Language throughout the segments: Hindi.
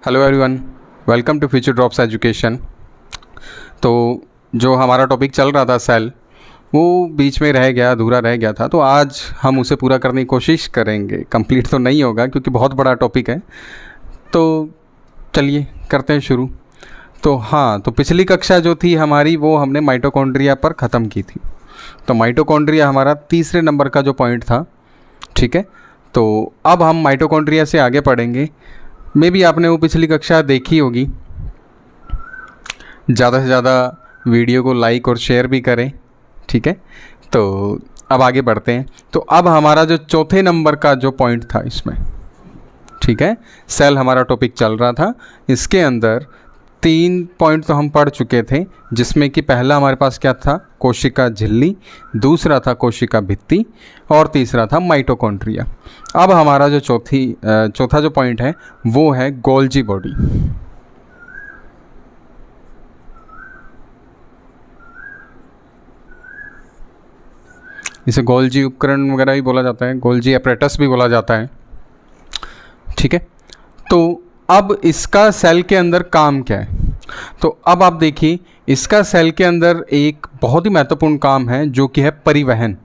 Hello everyone, welcome to future drops education. तो जो हमारा टॉपिक चल रहा था सेल, वो बीच में रह गया, अधूरा रह गया था। तो आज हम उसे पूरा करने की कोशिश करेंगे। कंप्लीट तो नहीं होगा क्योंकि बहुत बड़ा टॉपिक है। तो चलिए करते हैं शुरू। तो हाँ, तो पिछली कक्षा जो थी हमारी, वो हमने माइटोकॉन्ड्रिया पर ख़त्म की थी। तो माइटोकॉन्ड्रिया हमारा तीसरे नंबर का जो पॉइंट था, ठीक है। तो अब हम माइटोकॉन्ड्रिया से आगे पढ़ेंगे। मे भी आपने वो पिछली कक्षा देखी होगी। ज़्यादा से ज़्यादा वीडियो को लाइक और शेयर भी करें, ठीक है। तो अब आगे बढ़ते हैं। तो अब हमारा जो चौथे नंबर का जो पॉइंट था इसमें, ठीक है, सेल हमारा टॉपिक चल रहा था। इसके अंदर 3 पॉइंट तो हम पढ़ चुके थे, जिसमें कि पहला हमारे पास क्या था, कोशिका झिल्ली, दूसरा था कोशिका भित्ति और तीसरा था माइटोकॉन्ड्रिया। अब हमारा जो चौथा जो पॉइंट है वो है गोल्जी बॉडी। इसे गोल्जी उपकरण वगैरह भी बोला जाता है, गोल्जी एपरेटस भी बोला जाता है, ठीक है। तो अब इसका सेल के अंदर काम क्या है? तो अब आप देखिए, इसका सेल के अंदर एक बहुत ही महत्वपूर्ण काम है जो कि है परिवहन।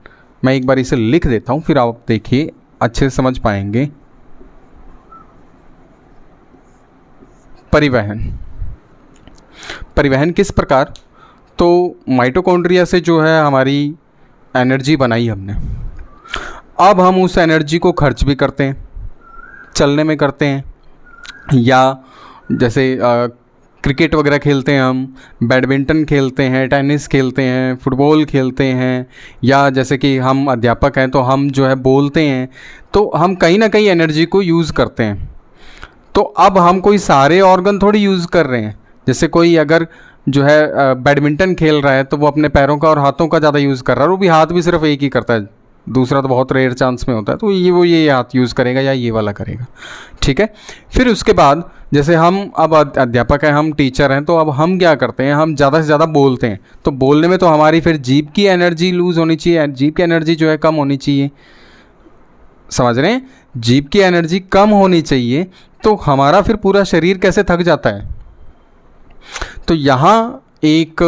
मैं एक बार इसे लिख देता हूं, फिर आप देखिए अच्छे से समझ पाएंगे। परिवहन, परिवहन किस प्रकार? तो माइटोकॉन्ड्रिया से जो है हमारी एनर्जी बनाई हमने, अब हम उस एनर्जी को खर्च भी करते हैं, चलने में करते हैं, या जैसे क्रिकेट वगैरह खेलते हैं, हम बैडमिंटन खेलते हैं, टेनिस खेलते हैं, फुटबॉल खेलते हैं, या जैसे कि हम अध्यापक हैं तो हम जो है बोलते हैं, तो हम कहीं ना कहीं एनर्जी को यूज़ करते हैं। तो अब हम कोई सारे ऑर्गन थोड़ी यूज़ कर रहे हैं। जैसे कोई अगर जो है बैडमिंटन खेल रहा है तो वो अपने पैरों का और हाथों का ज़्यादा यूज़ कर रहा है, वो भी हाथ भी सिर्फ एक ही करता है, दूसरा तो बहुत रेयर चांस में होता है। तो ये हाथ यूज़ करेगा या ये वाला करेगा, ठीक है। फिर उसके बाद जैसे हम अब अध्यापक हैं, हम टीचर हैं, तो अब हम क्या करते हैं, हम ज़्यादा से ज़्यादा बोलते हैं। तो बोलने में तो हमारी फिर जीभ की एनर्जी लूज़ होनी चाहिए, जीभ की एनर्जी जो है कम होनी चाहिए, समझ रहे हैं? जीभ की एनर्जी कम होनी चाहिए, तो हमारा फिर पूरा शरीर कैसे थक जाता है। तो यहाँ एक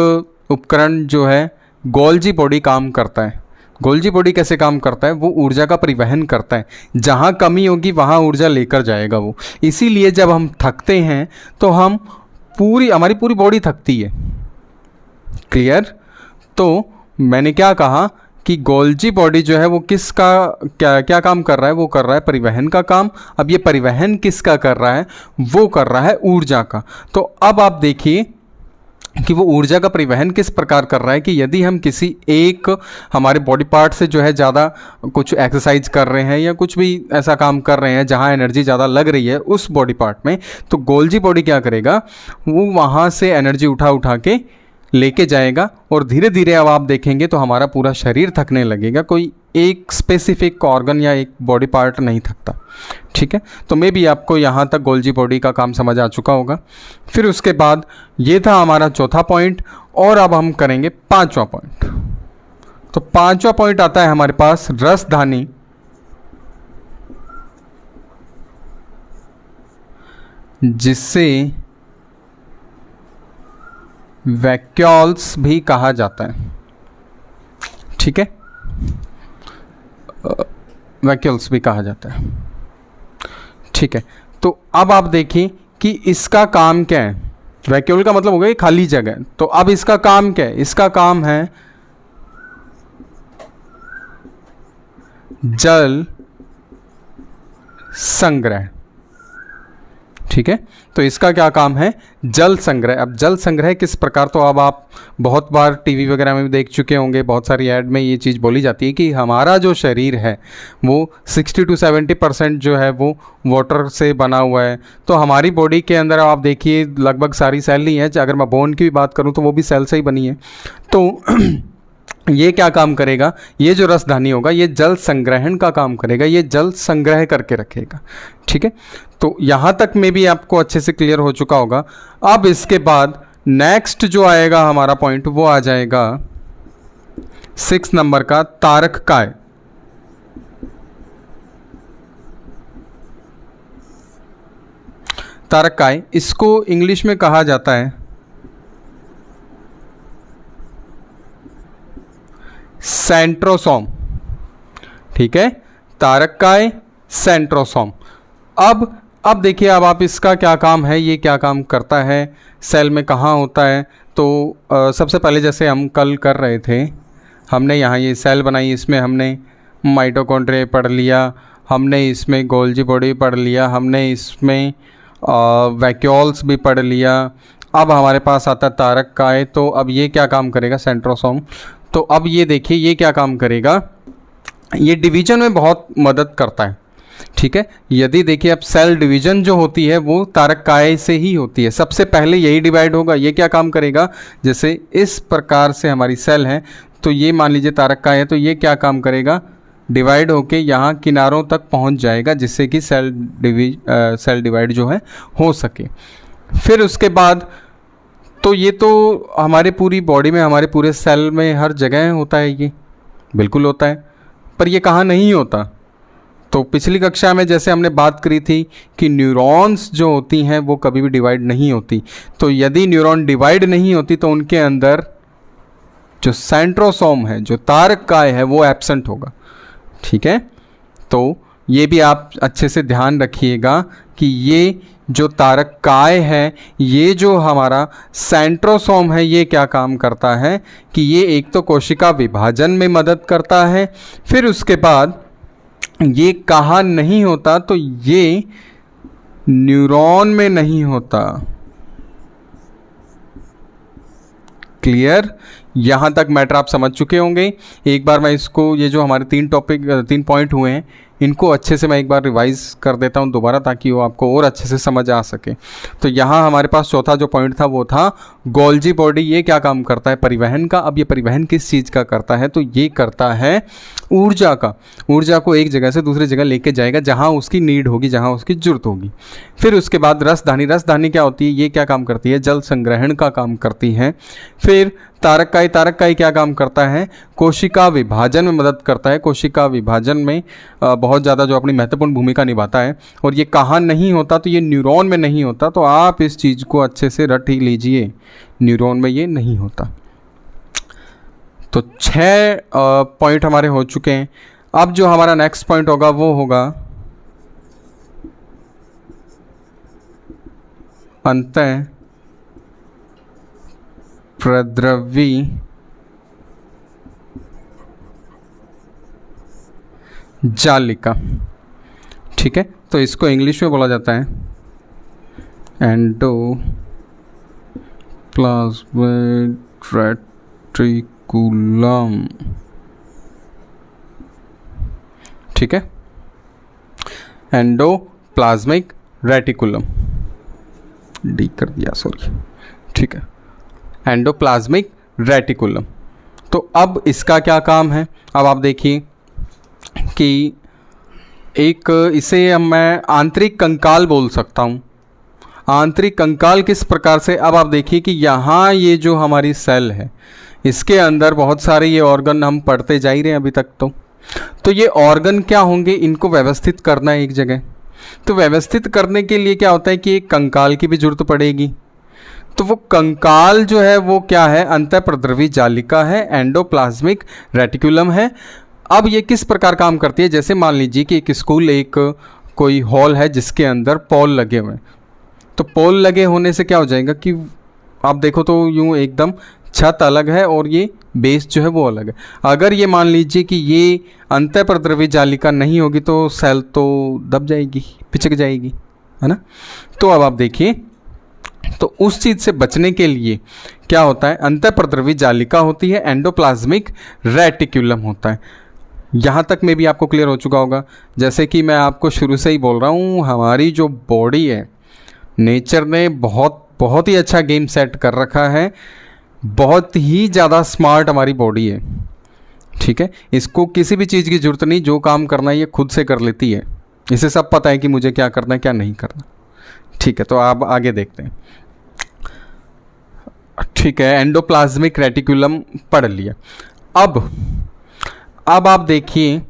उपकरण जो है गोल्जी बॉडी काम करता है। गोल्जी बॉडी कैसे काम करता है? वो ऊर्जा का परिवहन करता है, जहाँ कमी होगी वहाँ ऊर्जा लेकर जाएगा वो। इसीलिए जब हम थकते हैं तो हमारी पूरी बॉडी थकती है। क्लियर? तो मैंने क्या कहा कि गोल्जी बॉडी जो है वो किसका क्या काम कर रहा है? वो कर रहा है परिवहन का काम। अब ये परिवहन किसका कर रहा है? वो कर रहा है ऊर्जा का। तो अब आप देखिए कि वो ऊर्जा का परिवहन किस प्रकार कर रहा है कि यदि हम किसी एक हमारे बॉडी पार्ट से जो है ज़्यादा कुछ एक्सरसाइज कर रहे हैं या कुछ भी ऐसा काम कर रहे हैं जहाँ एनर्जी ज़्यादा लग रही है उस बॉडी पार्ट में, तो गोल्जी बॉडी क्या करेगा, वो वहाँ से एनर्जी उठा के लेके जाएगा और धीरे धीरे अब आप देखेंगे तो हमारा पूरा शरीर थकने लगेगा, कोई एक स्पेसिफिक ऑर्गन या एक बॉडी पार्ट नहीं थकता, ठीक है। तो मे भी आपको यहाँ तक गोल्जी बॉडी का काम समझ आ चुका होगा। फिर उसके बाद ये था हमारा चौथा पॉइंट, और अब हम करेंगे पांचवा पॉइंट। तो पांचवा पॉइंट आता है हमारे पास रसधानी, जिससे वैक्यूल्स भी कहा जाता है, ठीक है, वैक्यूल्स भी कहा जाता है, ठीक है। तो अब आप देखिए कि इसका काम क्या है। वैक्यूल का मतलब हो गया खाली जगह। तो अब इसका काम क्या है? इसका काम है जल संग्रह, ठीक है। तो इसका क्या काम है? जल संग्रह। अब जल संग्रह किस प्रकार? तो अब आप बहुत बार टीवी वगैरह में भी देख चुके होंगे, बहुत सारी ऐड में ये चीज़ बोली जाती है कि हमारा जो शरीर है वो 60 to 70% जो है वो वाटर से बना हुआ है। तो हमारी बॉडी के अंदर आप देखिए लगभग सारी सेल ही है। अगर मैं बोन की भी बात करूँ तो वो भी सेल से ही बनी है। तो ये क्या काम करेगा? ये जो रसधानी होगा ये जल संग्रहण का काम करेगा, ये जल संग्रह करके रखेगा, ठीक है। तो यहाँ तक में भी आपको अच्छे से क्लियर हो चुका होगा। अब इसके बाद नेक्स्ट जो आएगा हमारा पॉइंट वो आ जाएगा 6 नंबर का, तारक काय। तारक काय, इसको इंग्लिश में कहा जाता है सेंट्रोसोम। ठीक है, तारक काय, सेंट्रोसोम। अब देखिए, अब आप इसका क्या काम है, ये क्या काम करता है, सेल में कहाँ होता है। तो सबसे पहले जैसे हम कल कर रहे थे, हमने यहाँ ये सेल बनाई, इसमें हमने माइटोकॉन्ड्रिया पढ़ लिया, हमने इसमें गोल्जी बॉडी पढ़ लिया, हमने इसमें वैक्यूल्स भी पढ़ लिया। अब हमारे पास आता है तारक काय। तो अब ये क्या काम करेगा, सेंट्रोसोम। तो अब ये देखिए, ये क्या काम करेगा, ये डिवीजन में बहुत मदद करता है। ठीक है, यदि देखिए अब सेल डिवीजन जो होती है वो तारक काय से ही होती है, सबसे पहले यही डिवाइड होगा। ये क्या काम करेगा, जैसे इस प्रकार से हमारी सेल है, तो ये मान लीजिए तारक काय है, तो ये क्या काम करेगा, डिवाइड होके यहाँ किनारों तक पहुँच जाएगा, जिससे कि सेल डिवाइड जो है हो सके। फिर उसके बाद तो ये तो हमारे पूरी बॉडी में, हमारे पूरे सेल में हर जगह होता है, ये बिल्कुल होता है। पर ये कहाँ नहीं होता, तो पिछली कक्षा में जैसे हमने बात करी थी कि न्यूरॉन्स जो होती हैं वो कभी भी डिवाइड नहीं होती। तो यदि न्यूरॉन डिवाइड नहीं होती तो उनके अंदर जो सेंट्रोसोम है, जो तारक काय है, वो एब्सेंट होगा। ठीक है, तो ये भी आप अच्छे से ध्यान रखिएगा कि ये जो तारक काय है, ये जो हमारा सेंट्रोसोम है, ये क्या काम करता है कि ये एक तो कोशिका विभाजन में मदद करता है। फिर उसके बाद ये कहाँ नहीं होता, तो ये न्यूरॉन में नहीं होता। क्लियर, यहाँ तक मैटर आप समझ चुके होंगे। एक बार मैं इसको, ये जो हमारे 3 पॉइंट हुए हैं, इनको अच्छे से मैं एक बार रिवाइज कर देता हूँ दोबारा, ताकि वो आपको और अच्छे से समझ आ सके। तो यहाँ हमारे पास चौथा जो पॉइंट था वो था गोल्जी बॉडी। ये क्या काम करता है, परिवहन का। अब ये परिवहन किस चीज़ का करता है, तो ये करता है ऊर्जा का। ऊर्जा को एक जगह से दूसरी जगह लेके जाएगा, जहाँ उसकी नीड होगी, जहाँ उसकी ज़रूरत होगी। फिर उसके बाद रसधानी। रसधानी क्या होती है, ये क्या काम करती है, जल संग्रहण का काम करती है। फिर तारक काय। तारक काय क्या काम करता है, कोशिका विभाजन में मदद करता है। कोशिका विभाजन में बहुत ज़्यादा जो अपनी महत्वपूर्ण भूमिका निभाता है। और ये कहाँ नहीं होता, तो ये न्यूरॉन में नहीं होता। तो आप इस चीज़ को अच्छे से रट ही लीजिए, न्यूरॉन में ये नहीं होता। तो 6 पॉइंट हमारे हो चुके हैं। अब जो हमारा नेक्स्ट पॉइंट होगा वो होगा अंतः प्रद्रवी जालिका। ठीक है, तो इसको इंग्लिश में बोला जाता है एंडोप्लाज्मिक रेटिकुलम। ठीक है, एंडोप्लाज्मिक रेटिकुलम, डी कर दिया, सॉरी। ठीक है, एंडोप्लाज्मिक रेटिकुलम। तो अब इसका क्या काम है, अब आप देखिए कि एक इसे मैं आंतरिक कंकाल बोल सकता हूँ। आंतरिक कंकाल किस प्रकार से, अब आप देखिए कि यहाँ ये जो हमारी सेल है, इसके अंदर बहुत सारे ये ऑर्गन हम पढ़ते जा ही रहे हैं अभी तक। तो ये ऑर्गन क्या होंगे, इनको व्यवस्थित करना है एक जगह। तो व्यवस्थित करने के लिए क्या होता है कि एक कंकाल की भी जरूरत पड़ेगी। तो वो कंकाल जो है वो क्या है, अंतःप्रद्रवी जालिका है, एंडोप्लाज्मिक रेटिकुलम है। अब ये किस प्रकार काम करती है, जैसे मान लीजिए कि एक स्कूल, एक कोई हॉल है जिसके अंदर पोल लगे हुए हैं। तो पोल लगे होने से क्या हो जाएगा कि आप देखो तो यूँ एकदम छत अलग है और ये बेस जो है वो अलग है। अगर ये मान लीजिए कि ये अंतःप्रद्रवी जालिका नहीं होगी तो सेल तो दब जाएगी, पिचक जाएगी, है ना। तो अब आप देखिए, तो उस चीज़ से बचने के लिए क्या होता है, अंतःप्रद्रवी जालिका होती है, एंडोप्लाज्मिक रेटिकुलम होता है। यहाँ तक में भी आपको क्लियर हो चुका होगा। जैसे कि मैं आपको शुरू से ही बोल रहा हूँ, हमारी जो बॉडी है, नेचर ने बहुत ही अच्छा गेम सेट कर रखा है। बहुत ही ज़्यादा स्मार्ट हमारी बॉडी है। ठीक है, इसको किसी भी चीज़ की ज़रूरत नहीं, जो काम करना है ये खुद से कर लेती है। इसे सब पता है कि मुझे क्या करना है क्या नहीं करना। ठीक है, तो आप आगे देखते हैं। ठीक है, एंडोप्लाज्मिक रेटिकुलम पढ़ लिया। अब आप देखिए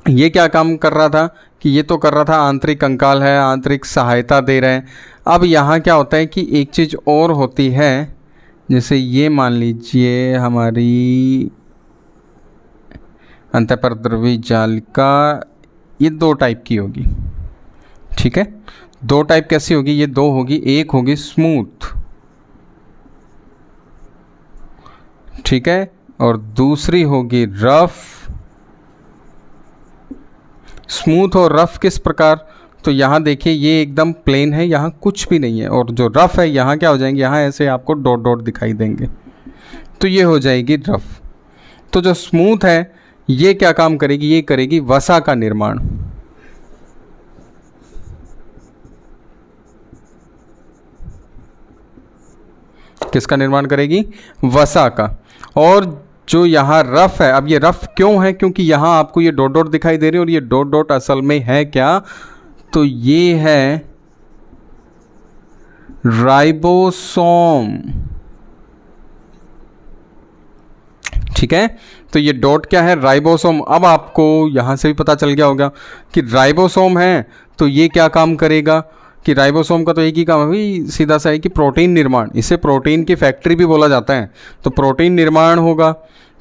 ये क्या काम कर रहा था कि ये तो कर रहा था आंतरिक कंकाल है, आंतरिक सहायता दे रहे हैं। अब यहाँ क्या होता है कि एक चीज़ और होती है, जैसे ये मान लीजिए हमारी अंतःपरद्रवी जालिका, ये 2 टाइप की होगी, ठीक है। 2 टाइप कैसी होगी, ये 2 होगी, एक होगी स्मूथ, ठीक है, और दूसरी होगी रफ। स्मूथ और रफ किस प्रकार, तो यहाँ देखिए ये एकदम प्लेन है, यहाँ कुछ भी नहीं है, और जो रफ है यहाँ क्या हो जाएंगे, यहाँ ऐसे आपको डॉट डॉट दिखाई देंगे, तो ये हो जाएगी रफ। तो जो स्मूथ है ये क्या काम करेगी, ये करेगी वसा का निर्माण, किसका निर्माण करेगी, वसा का। और जो यहाँ रफ है, अब ये रफ क्यों है, क्योंकि यहाँ आपको ये डॉट डॉट दिखाई दे रही है, और ये डॉट डॉट असल में है क्या, तो ये है राइबोसोम, ठीक है। तो ये डॉट क्या है, राइबोसोम। अब आपको यहाँ से भी पता चल गया होगा कि राइबोसोम है तो ये क्या काम करेगा, कि राइबोसोम का तो एक ही काम है भाई, सीधा सा है कि प्रोटीन निर्माण, इसे प्रोटीन की फैक्ट्री भी बोला जाता है। तो प्रोटीन निर्माण होगा,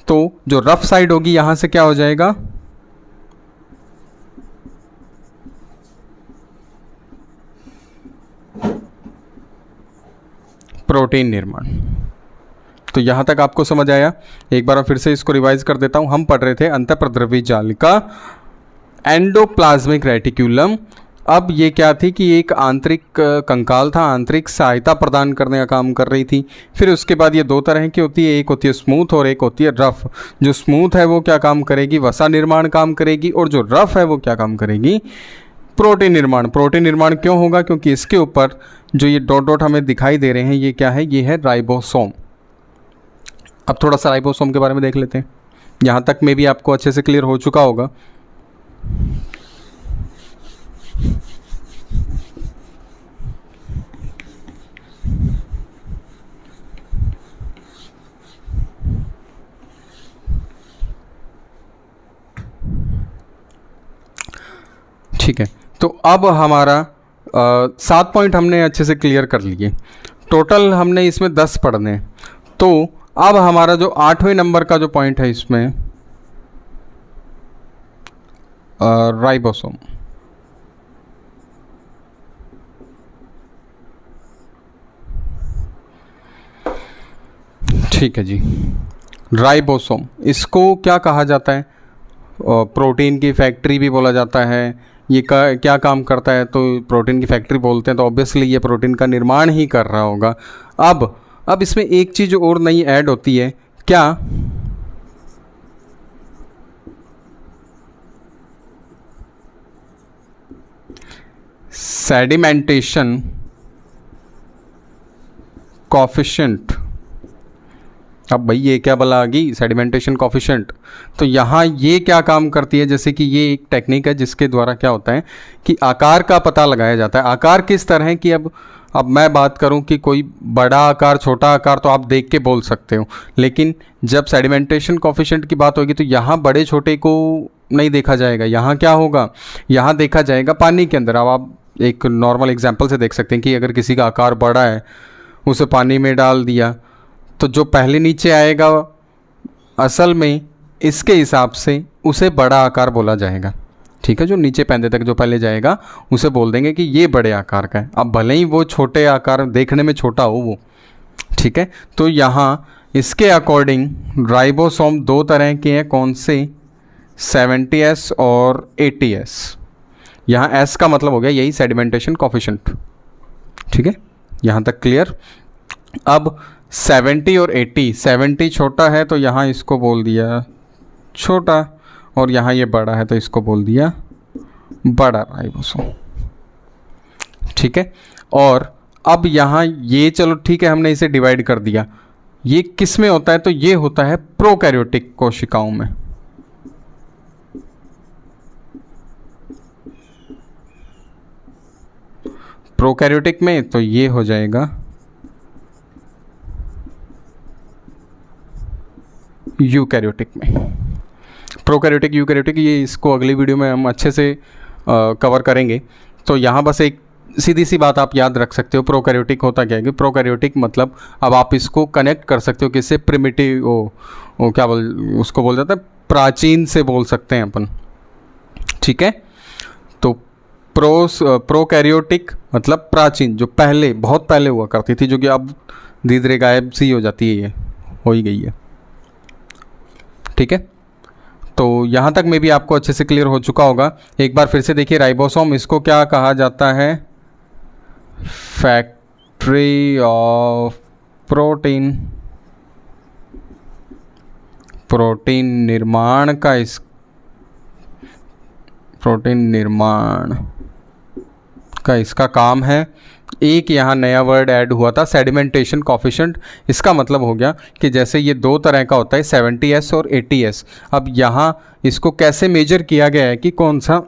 तो जो रफ साइड होगी यहाँ से क्या हो जाएगा, प्रोटीन निर्माण। तो यहाँ तक आपको समझ आया। एक बार फिर से इसको रिवाइज कर देता हूँ। हम पढ़ रहे थे अंतःप्रद्रवी जालिका, एंडोप्लाज्मिक रेटिक्यूलम। अब ये क्या थी कि एक आंतरिक कंकाल था, आंतरिक सहायता प्रदान करने का काम कर रही थी। फिर उसके बाद ये 2 तरह की होती है, एक होती है स्मूथ और एक होती है रफ। जो स्मूथ है वो क्या काम करेगी, वसा निर्माण काम करेगी, और जो रफ है वो क्या काम करेगी, प्रोटीन निर्माण। प्रोटीन निर्माण क्यों होगा, क्योंकि इसके ऊपर जो ये डॉट डॉट हमें दिखाई दे रहे हैं ये क्या है, ये है राइबोसोम। अब थोड़ा सा राइबोसोम के बारे में देख लेते हैं। यहाँ तक में भी आपको अच्छे से क्लियर हो चुका होगा। ठीक है, तो अब हमारा 7 पॉइंट हमने अच्छे से क्लियर कर लिए। टोटल हमने इसमें 10 पढ़ने हैं। तो अब हमारा जो 8वें नंबर का जो पॉइंट है इसमें राइबोसोम। ठीक है जी, राइबोसोम, इसको क्या कहा जाता है, प्रोटीन की फैक्ट्री भी बोला जाता है। ये क्या काम करता है, तो प्रोटीन की फैक्ट्री बोलते हैं, तो ऑब्वियसली ये प्रोटीन का निर्माण ही कर रहा होगा। अब इसमें एक चीज़ और नई ऐड होती है, क्या, सेडिमेंटेशन कॉफिशिएंट। अब भाई ये क्या बला आ गई, सेडिमेंटेशन कॉफिशिएंट। तो यहाँ ये क्या काम करती है, जैसे कि ये एक टेक्निक है जिसके द्वारा क्या होता है कि आकार का पता लगाया जाता है। आकार किस तरह है कि अब मैं बात करूं कि कोई बड़ा आकार छोटा आकार तो आप देख के बोल सकते हो, लेकिन जब सेडिमेंटेशन कॉफिशिएंट की बात होगी तो यहाँ बड़े छोटे को नहीं देखा जाएगा। यहाँ क्या होगा, यहाँ देखा जाएगा पानी के अंदर। अब आप एक नॉर्मल एग्जाम्पल से देख सकते हैं कि अगर किसी का आकार बड़ा है, उसे पानी में डाल दिया, तो जो पहले नीचे आएगा असल में इसके हिसाब से उसे बड़ा आकार बोला जाएगा। ठीक है, जो नीचे पैंदे तक जो पहले जाएगा उसे बोल देंगे कि ये बड़े आकार का है। अब भले ही वो छोटे आकार देखने में छोटा हो वो, ठीक है। तो यहाँ इसके अकॉर्डिंग राइबोसोम 2 तरह के हैं, कौन से, 70S और 80S। यहाँ S का मतलब हो गया यही सेडिमेंटेशन कॉफिशिएंट। ठीक है, यहाँ तक क्लियर। अब 70 और 80, 70 छोटा है तो यहाँ इसको बोल दिया छोटा, और यहाँ ये बड़ा है तो इसको बोल दिया बड़ा राइबोसोम। ठीक है, और अब यहाँ ये चलो ठीक है, हमने इसे डिवाइड कर दिया। ये किस में होता है, तो ये होता है प्रोकैरियोटिक कोशिकाओं में। प्रोकैरियोटिक में तो ये हो जाएगा यूकैरियोटिक में। प्रोकैरियोटिक यूकैरियोटिक, ये इसको अगली वीडियो में हम अच्छे से कवर करेंगे। तो यहाँ बस एक सीधी सी बात आप याद रख सकते हो, प्रोकैरियोटिक होता क्या है कि प्रोकैरियोटिक मतलब अब आप इसको कनेक्ट कर सकते हो किससे, प्रिमिटिव वो क्या उसको बोल जाता है, प्राचीन से बोल सकते हैं अपन, ठीक है। तो प्रोकैरियोटिक मतलब प्राचीन, जो पहले बहुत पहले हुआ करती थी, जो कि अब धीरे धीरे गायब सी हो जाती है, ये हो ही गई है, ठीक है। तो यहाँ तक में भी आपको अच्छे से क्लियर हो चुका होगा। एक बार फिर से देखिए, राइबोसोम, इसको क्या कहा जाता है, फैक्ट्री ऑफ प्रोटीन, प्रोटीन निर्माण का, इस प्रोटीन निर्माण का इसका काम है। एक यहाँ नया वर्ड ऐड हुआ था, सेडिमेंटेशन कोफिशिएंट। इसका मतलब हो गया कि जैसे ये दो तरह का होता है, 70s और 80s। अब यहाँ इसको कैसे मेजर किया गया है कि कौन सा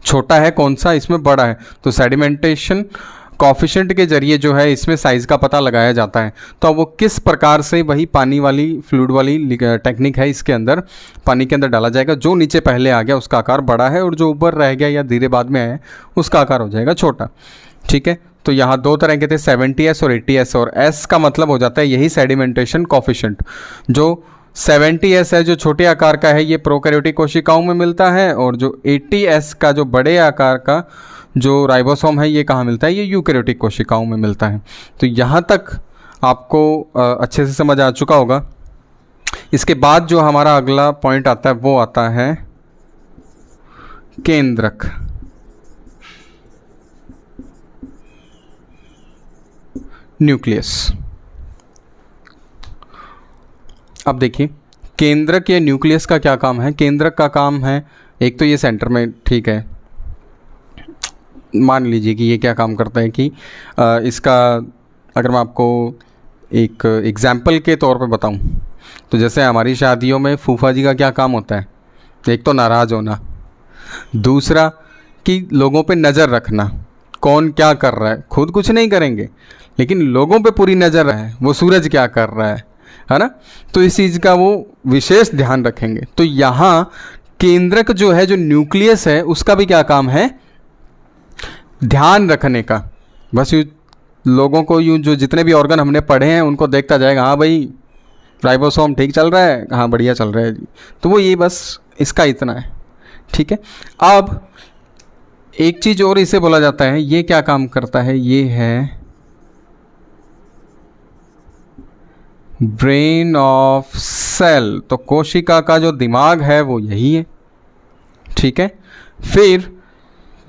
छोटा है, कौन सा इसमें बड़ा है। तो सेडिमेंटेशन कोफिशिएंट के जरिए जो है इसमें साइज़ का पता लगाया जाता है। तो अब वो किस प्रकार से, वही पानी वाली फ्लूइड वाली टेक्निक है, इसके अंदर पानी के अंदर डाला जाएगा। जो नीचे पहले आ गया उसका आकार बड़ा है, और जो ऊपर रह गया या धीरे बाद में आया उसका आकार हो जाएगा छोटा, ठीक है। तो यहाँ दो तरह के थे, 70s और 80s, और S का मतलब हो जाता है यही सेडिमेंटेशन कोफिशिएंट। जो 70s है, जो छोटे आकार का है, ये प्रोकैरियोटिक कोशिकाओं में मिलता है, और जो 80s का, जो बड़े आकार का जो राइबोसोम है, ये कहाँ मिलता है, ये यूकैरियोटिक कोशिकाओं में मिलता है। तो यहाँ तक आपको अच्छे से समझ आ चुका होगा। इसके बाद जो हमारा अगला पॉइंट आता है वो आता है केंद्रक। न्यूक्लियस। अब देखिए, केंद्रक या न्यूक्लियस का क्या काम है। केंद्रक का काम है, एक तो ये सेंटर में, ठीक है, मान लीजिए कि ये क्या काम करता है कि इसका अगर मैं आपको एक एग्जाम्पल के तौर पे बताऊं, तो जैसे हमारी शादियों में फूफा जी का क्या काम होता है, एक तो नाराज़ होना, दूसरा कि लोगों पे नज़र रखना, कौन क्या कर रहा है, खुद कुछ नहीं करेंगे लेकिन लोगों पे पूरी नज़र है, वो सूरज क्या कर रहा है ना, तो इस चीज़ का वो विशेष ध्यान रखेंगे। तो यहाँ केंद्रक जो है, जो न्यूक्लियस है, उसका भी क्या काम है, ध्यान रखने का। बस यूँ लोगों को, यूँ जो जितने भी ऑर्गन हमने पढ़े हैं उनको देखता जाएगा, हाँ भाई राइबोसोम ठीक चल रहा है, हाँ बढ़िया चल रहा है जी, तो वो ये बस इसका इतना है, ठीक है। अब एक चीज़ और इसे बोला जाता है, ये क्या काम करता है, ये है ब्रेन ऑफ सेल। तो कोशिका का जो दिमाग है वो यही है, ठीक है। फिर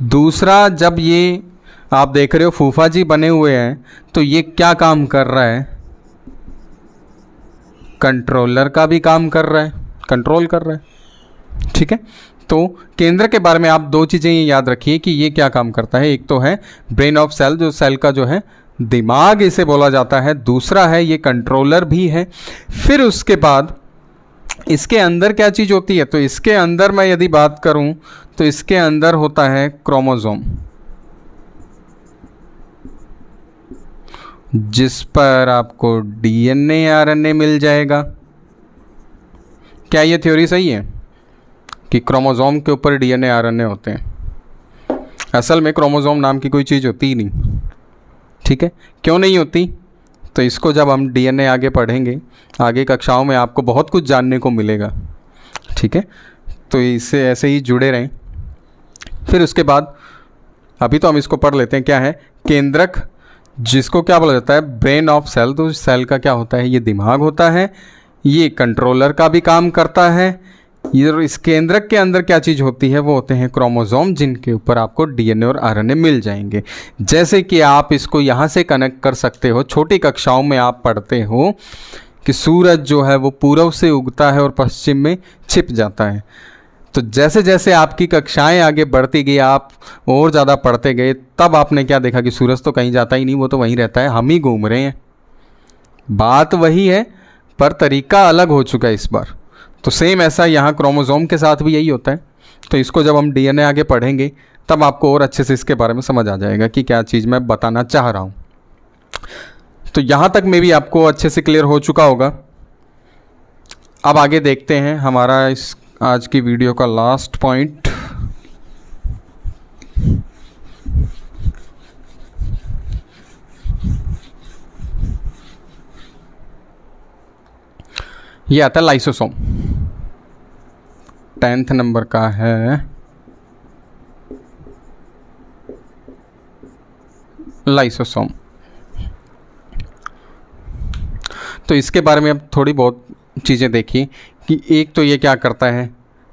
दूसरा, जब ये आप देख रहे हो फूफा जी बने हुए हैं, तो ये क्या काम कर रहा है, कंट्रोलर का भी काम कर रहा है, कंट्रोल कर रहा है, ठीक है। तो केंद्र के बारे में आप दो चीज़ें ये याद रखिए कि ये क्या काम करता है। एक तो है ब्रेन ऑफ सेल, जो सेल का जो है दिमाग इसे बोला जाता है, दूसरा है ये कंट्रोलर भी है। फिर उसके बाद इसके अंदर क्या चीज़ होती है, तो इसके अंदर मैं यदि बात करूं तो इसके अंदर होता है क्रोमोसोम, जिस पर आपको डीएनए आरएनए मिल जाएगा। क्या ये थ्योरी सही है कि क्रोमोसोम के ऊपर डीएनए आरएनए होते हैं? असल में क्रोमोसोम नाम की कोई चीज़ होती ही नहीं, ठीक है। क्यों नहीं होती, तो इसको जब हम डीएनए आगे पढ़ेंगे, आगे कक्षाओं में आपको बहुत कुछ जानने को मिलेगा, ठीक है। तो इससे ऐसे ही जुड़े रहें। फिर उसके बाद अभी तो हम इसको पढ़ लेते हैं, क्या है केंद्रक, जिसको क्या बोला जाता है, ब्रेन ऑफ सेल। तो सेल का क्या होता है, ये दिमाग होता है, ये कंट्रोलर का भी काम करता है। ये इस केंद्रक के अंदर क्या चीज़ होती है, वो होते हैं क्रोमोसोम, जिनके ऊपर आपको डीएनए और आरएनए मिल जाएंगे। जैसे कि आप इसको यहाँ से कनेक्ट कर सकते हो, छोटी कक्षाओं में आप पढ़ते हो कि सूरज जो है वो पूर्व से उगता है और पश्चिम में छिप जाता है। तो जैसे जैसे आपकी कक्षाएं आगे बढ़ती गई, आप और ज़्यादा पढ़ते गए, तब आपने क्या देखा कि सूरज तो कहीं जाता ही नहीं, वो तो वहीं रहता है, हम ही घूम रहे हैं। बात वही है पर तरीका अलग हो चुका है इस बार। तो सेम ऐसा यहाँ क्रोमोसोम के साथ भी यही होता है। तो इसको जब हम डीएनए आगे पढ़ेंगे तब आपको और अच्छे से इसके बारे में समझ आ जाएगा कि क्या चीज़ मैं बताना चाह रहा हूँ। तो यहाँ तक में भी आपको अच्छे से क्लियर हो चुका होगा। अब आगे देखते हैं हमारा इस आज की वीडियो का लास्ट पॉइंट, ये आता है लाइसोसोम, 10th नंबर का है लाइसोसोम। तो इसके बारे में अब थोड़ी बहुत चीज़ें देखिए कि एक तो ये क्या करता है,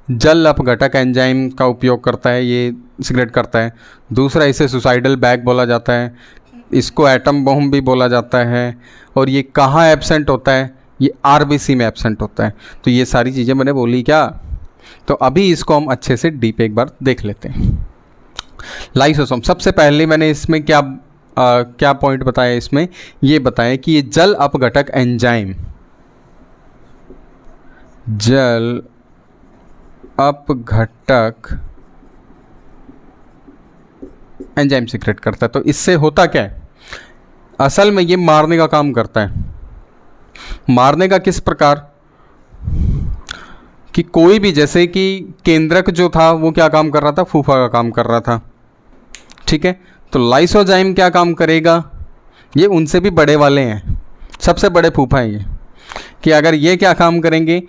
जल अपघटक एंजाइम का उपयोग करता है, ये सिगरेट करता है। दूसरा, इसे सुसाइडल बैग बोला जाता है, इसको एटम बॉम्ब भी बोला जाता है। और ये कहाँ एब्सेंट होता है, ये आरबीसी में एब्सेंट होता है। तो ये सारी चीज़ें मैंने बोली क्या, तो अभी इसको हम अच्छे से डीप एक बार देख लेते हैं। लाइसोसोम, सबसे पहले मैंने इसमें क्या पॉइंट बताया, इसमें ये बताया कि ये जल अपघटक एंजाइम, जल अपघटक एंजाइम सीक्रेट करता है। तो इससे होता क्या है, असल में ये मारने का काम करता है। मारने का किस प्रकार कि कोई भी, जैसे कि केंद्रक जो था वो क्या काम कर रहा था, फूफा का काम कर रहा था, ठीक है। तो लाइसोजाइम क्या काम करेगा, ये उनसे भी बड़े वाले हैं, सबसे बड़े फूफा हैं ये, कि अगर ये क्या काम करेंगे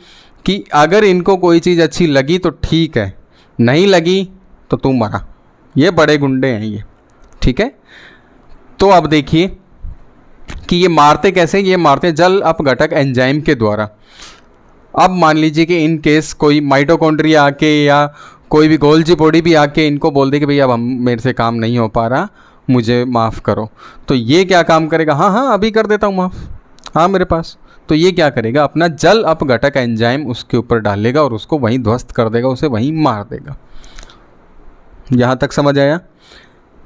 कि अगर इनको कोई चीज़ अच्छी लगी तो ठीक है, नहीं लगी तो तू मरा। ये बड़े गुंडे हैं ये, ठीक है। तो अब देखिए कि ये मारते कैसे, ये मारते जल अपघटक एंजाइम के द्वारा। अब मान लीजिए कि इन केस कोई माइटोकॉन्ड्रिया आके या कोई भी गोल्जी बॉडी भी आके इनको बोल दे कि भाई अब मेरे से काम नहीं हो पा रहा, मुझे माफ़ करो, तो ये क्या काम करेगा, हाँ हाँ अभी कर देता हूँ माफ़, हाँ मेरे पास। तो ये क्या करेगा, अपना जल अपघटक एंजाइम उसके ऊपर डालेगा और उसको वहीं ध्वस्त कर देगा, उसे वहीं मार देगा। यहाँ तक समझ आया,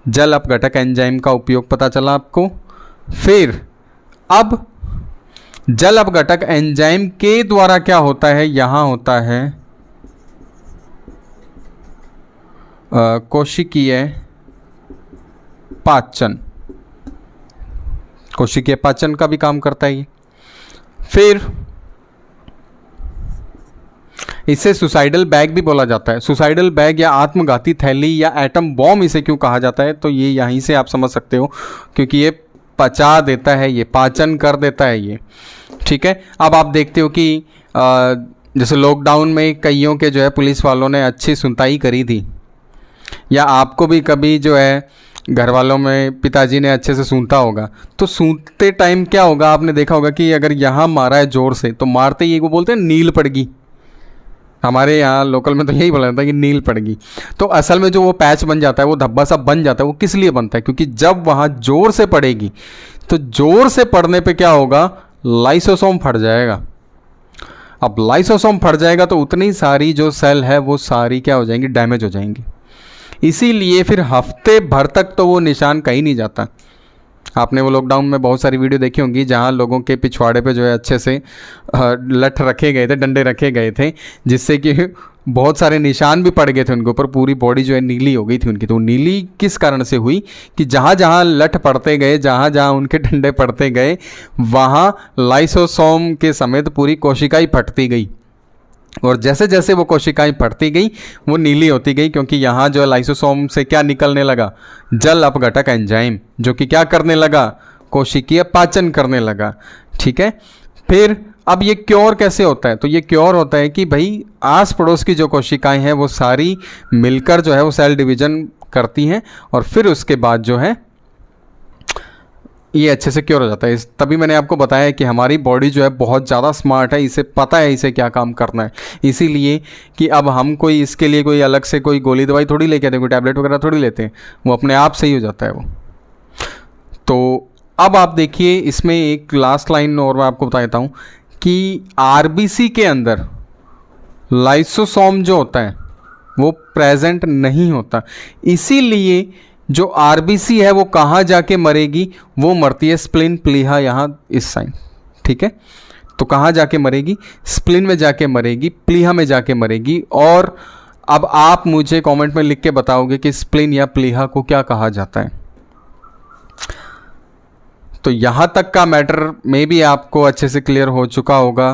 जल अपघटक एंजाइम का उपयोग पता चला आपको। फिर अब जल अपघटक एंजाइम के द्वारा क्या होता है, यहाँ होता है कोशिकीय पाचन, कोशिकीय पाचन का भी काम करता है ये। फिर इसे सुसाइडल बैग भी बोला जाता है। सुसाइडल बैग या आत्मघाती थैली या एटम बॉम्ब इसे क्यों कहा जाता है, तो ये यहीं से आप समझ सकते हो, क्योंकि ये पचा देता है, ये पाचन कर देता है ये, ठीक है। अब आप देखते हो कि जैसे लॉकडाउन में कईयों के जो है पुलिस वालों ने अच्छी सुनताई करी थी, या आपको भी कभी जो है घर वालों में पिताजी ने अच्छे से सूंघता होगा, तो सूंघते टाइम क्या होगा, आपने देखा होगा कि अगर यहाँ मारा है ज़ोर से तो मारते ही वो बोलते हैं नील पड़गी। हमारे यहाँ लोकल में तो यही बोला जाता है कि नील पड़गी। तो असल में जो वो पैच बन जाता है, वो धब्बा सा बन जाता है, वो किस लिए बनता है, क्योंकि जब वहाँ ज़ोर से पड़ेगी तो ज़ोर से पड़ने पे क्या होगा, लाइसोसोम फट जाएगा। अब लाइसोसोम फट जाएगा तो उतनी सारी जो सेल है वो सारी क्या हो जाएंगी, डैमेज हो जाएंगी। इसीलिए फिर हफ्ते भर तक तो वो निशान कहीं नहीं जाता। आपने वो लॉकडाउन में बहुत सारी वीडियो देखी होंगी जहाँ लोगों के पिछवाड़े पे जो है अच्छे से लठ रखे गए थे, डंडे रखे गए थे, जिससे कि बहुत सारे निशान भी पड़ गए थे उनके ऊपर, पूरी बॉडी जो है नीली हो गई थी उनकी। तो नीली किस कारण से हुई कि जहाँ जहाँ लठ पड़ते गए, जहाँ जहाँ उनके डंडे पड़ते गए, वहाँ लाइसोसोम के समेत पूरी कोशिकाएं फटती गई, और जैसे जैसे वो कोशिकाएं फटती गई वो नीली होती गई, क्योंकि यहाँ जो लाइसोसोम से क्या निकलने लगा, जल अपघटक एंजाइम, जो कि क्या करने लगा, कोशिकीय पाचन करने लगा, ठीक है। फिर अब ये क्योर कैसे होता है, तो ये क्योर होता है कि भाई आस पड़ोस की जो कोशिकाएं हैं वो सारी मिलकर जो है वो सेल डिवीजन करती हैं, और फिर उसके बाद जो है ये अच्छे से क्योर हो जाता है। तभी मैंने आपको बताया कि हमारी बॉडी जो है बहुत ज़्यादा स्मार्ट है, इसे पता है इसे क्या काम करना है, इसीलिए कि अब हम कोई इसके लिए कोई अलग से कोई गोली दवाई थोड़ी लेके आते हैं, कोई टैबलेट वगैरह थोड़ी लेते हैं, वो अपने आप सही हो जाता है वो। तो अब आप देखिए इसमें एक लास्ट लाइन और मैं आपको बता देता हूँ कि आरबीसी के अंदर लाइसोसोम जो होता है वो प्रेजेंट नहीं होता, इसीलिए जो आरबीसी है वो कहाँ जाके मरेगी, वो मरती है स्प्लिन प्लीहा, यहाँ इस साइन, ठीक है। तो कहाँ जाके मरेगी, स्प्लिन में जाके मरेगी, प्लीहा में जाके मरेगी। और अब आप मुझे कमेंट में लिख के बताओगे कि स्प्लिन या प्लीहा को क्या कहा जाता है। तो यहाँ तक का मैटर मे बी आपको अच्छे से क्लियर हो चुका होगा।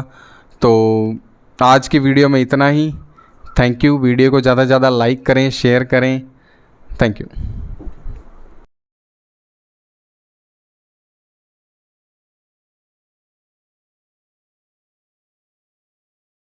तो आज की वीडियो में इतना ही। Thank you. वीडियो को ज़्यादा से ज़्यादा लाइक करें, शेयर करें। Thank you.